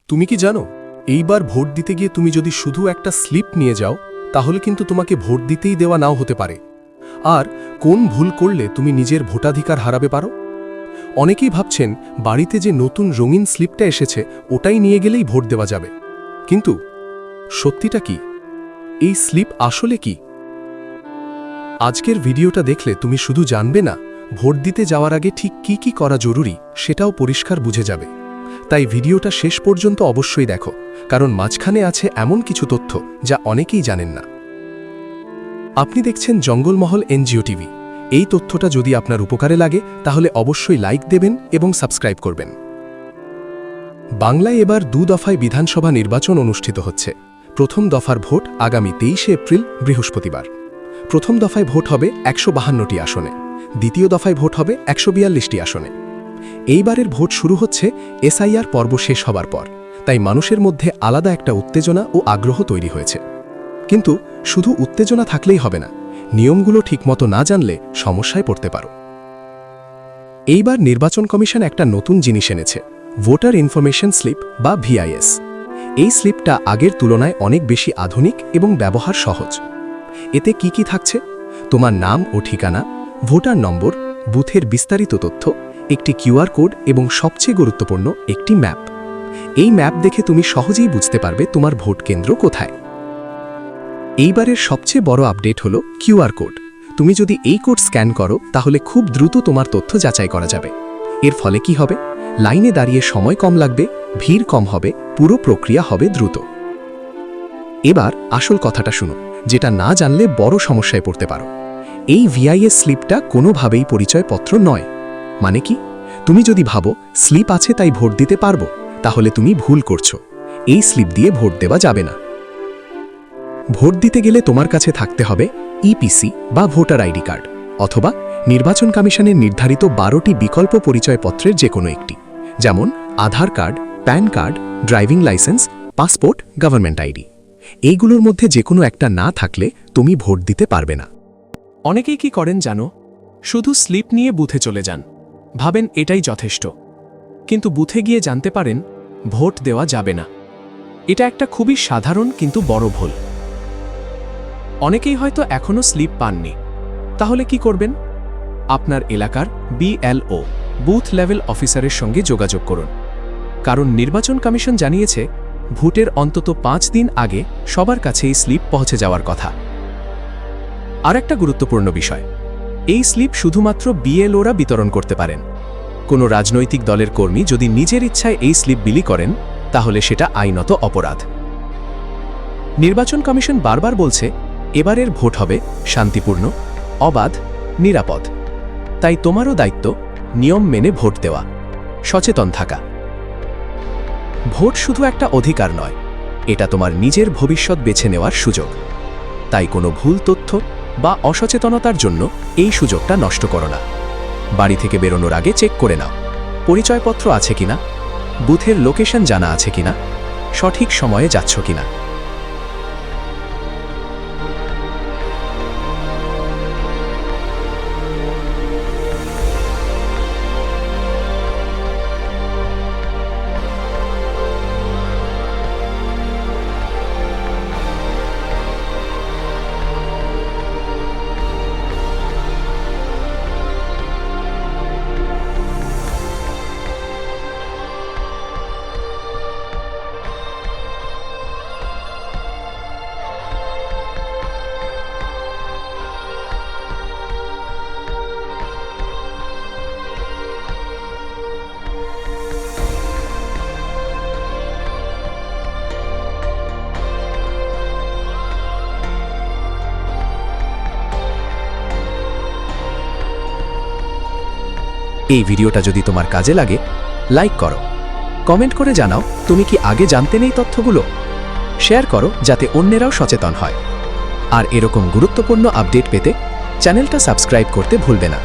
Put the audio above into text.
তুমি কি জানো এইবার ভোট দিতে গিয়ে তুমি যদি শুধু একটা স্লিপ নিয়ে যাও তাহলে কিন্তু তোমাকে ভোট দিতেই দেওয়া নাও হতে পারে। আর কোন ভুল করলে তুমি নিজের ভোটাধিকার হারাবে পারো। অনেকেই ভাবছেন বাড়িতে যে নতুন রঙিন স্লিপটা এসেছে ওটাই নিয়ে গেলেই ভোট দেওয়া যাবে, কিন্তু সত্যিটা কি? এই স্লিপ আসলে কি? আজকের ভিডিওটা দেখলে তুমি শুধু জানবে না, ভোট দিতে যাওয়ার আগে ঠিক কি করা জরুরি সেটাও পরিষ্কার বুঝে যাবে। তাই ভিডিওটা শেষ পর্যন্ত অবশ্যই দেখো, কারণ মাঝখানে আছে এমন কিছু তথ্য যা অনেকেই জানেন না। আপনি দেখছেন জঙ্গলমহল এনজিও টিভি। এই তথ্যটা যদি আপনার উপকারে লাগে তাহলে অবশ্যই লাইক দেবেন এবং সাবস্ক্রাইব করবেন। বাংলায় এবার 2 দফায় বিধানসভা নির্বাচন অনুষ্ঠিত হচ্ছে। প্রথম দফার ভোট আগামী 23 এপ্রিল বৃহস্পতিবার। প্রথম দফায় ভোট হবে 152টি আসনে, দ্বিতীয় দফায় ভোট হবে 142টি আসনে। এইবারের ভোট শুরু হচ্ছে এসআইআর পর্ব শেষ হবার পর, তাই মানুষের মধ্যে আলাদা একটা উত্তেজনা ও আগ্রহ তৈরি হয়েছে। কিন্তু শুধু উত্তেজনা থাকলেই হবে না, নিয়মগুলো ঠিকমতো না জানলে সমস্যায় পড়তে পারো। এইবার নির্বাচন কমিশন একটা নতুন জিনিস এনেছে, ভোটার ইনফরমেশন স্লিপ বা ভিআইএস। এই স্লিপটা আগের তুলনায় অনেক বেশি আধুনিক এবং ব্যবহার সহজ। এতে কি থাকছে? তোমার নাম ও ঠিকানা, ভোটার নম্বর, বুথের বিস্তারিত তথ্য, একটি কিউআর কোড এবং সবচেয়ে গুরুত্বপূর্ণ একটি ম্যাপ। এই ম্যাপ দেখে তুমি সহজেই বুঝতে পারবে তোমার ভোট কেন্দ্র কোথায়। এইবারের সবচেয়ে বড় আপডেট হলো কিউআর কোড। তুমি যদি এই কোড স্ক্যান করো তাহলে খুব দ্রুত তোমার তথ্য যাচাই করা যাবে। এর ফলে কি হবে? লাইনে দাঁড়িয়ে সময় কম লাগবে, ভিড় কম হবে, পুরো প্রক্রিয়া হবে দ্রুত। এবার আসল কথাটা শুনো, যেটা না জানলে বড় সমস্যায় পড়তে পারো। এই ভিআইএস স্লিপটা কোনোভাবেই পরিচয়পত্র নয়। মানে কি? তুমি যদি ভাবো স্লিপ আছে তাই ভোট দিতে পারবো, তাহলে তুমি ভুল করছো। এই স্লিপ দিয়ে ভোট দেওয়া যাবে না। ভোট দিতে গেলে তোমার কাছে থাকতে হবে ইপিসি বা ভোটার আইডি কার্ড, অথবা নির্বাচন কমিশনের নির্ধারিত 12টি বিকল্প পরিচয়পত্রের যে কোনো একটি, যেমন Aadhaar card, PAN card, driving licence, passport, government ID. এইগুলোর মধ্যে যে কোনো একটা না থাকলে তুমি ভোট দিতে পারবে না। অনেকেই কি করেন জানো? শুধু স্লিপ নিয়ে বুথে চলে যান, ভাবেন এটাই যথেষ্ট। কিন্তু বুথে গিয়ে জানতে পারেন ভোট দেওয়া যাবে না। এটা একটা খুবই সাধারণ কিন্তু বড় ভুল। অনেকেই হয়তো এখনও স্লিপ পাননি। তাহলে কি করবেন? আপনার এলাকার বিএলও, বুথ লেভেল অফিসারের সঙ্গে যোগাযোগ করুন। কারণ নির্বাচন কমিশন জানিয়েছে ভোটের অন্তত 5 দিন আগে সবার কাছে এই স্লিপ পৌঁছে যাওয়ার কথা। আর একটা গুরুত্বপূর্ণ বিষয়, এই স্লিপ শুধুমাত্র বিএলওরা বিতরণ করতে পারেন। কোনো রাজনৈতিক দলের কর্মী যদি নিজের ইচ্ছায় এই স্লিপ বিলি করেন তাহলে সেটা আইনত অপরাধ। নির্বাচন কমিশন বারবার বলছে এবারের ভোট হবে শান্তিপূর্ণ, অবাধ, নিরাপদ। তাই তোমারও দায়িত্ব নিয়ম মেনে ভোট দেওয়া, সচেতন থাকা। ভোট শুধু একটা অধিকার নয়, এটা তোমার নিজের ভবিষ্যৎ বেছে নেওয়ার সুযোগ। তাই কোনো ভুল তথ্য বা অসচেতনতার জন্য এই সুযোগটা নষ্ট করো না। বাড়ি থেকে বেরোনোর আগে চেক করে নাও পরিচয়পত্র আছে কিনা, বুথের লোকেশন জানা আছে কিনা, সঠিক সময়ে যাচ্ছ কিনা। এই ভিডিওটা যদি তোমার কাজে লাগে লাইক করো, কমেন্ট করে জানাও তুমি কি আগে জানতেন এই তথ্যগুলো। শেয়ার করো যাতে অন্যেরাও সচেতন হয়। আর এরকম গুরুত্বপূর্ণ আপডেট পেতে চ্যানেলটা সাবস্ক্রাইব করতে ভুলবে না।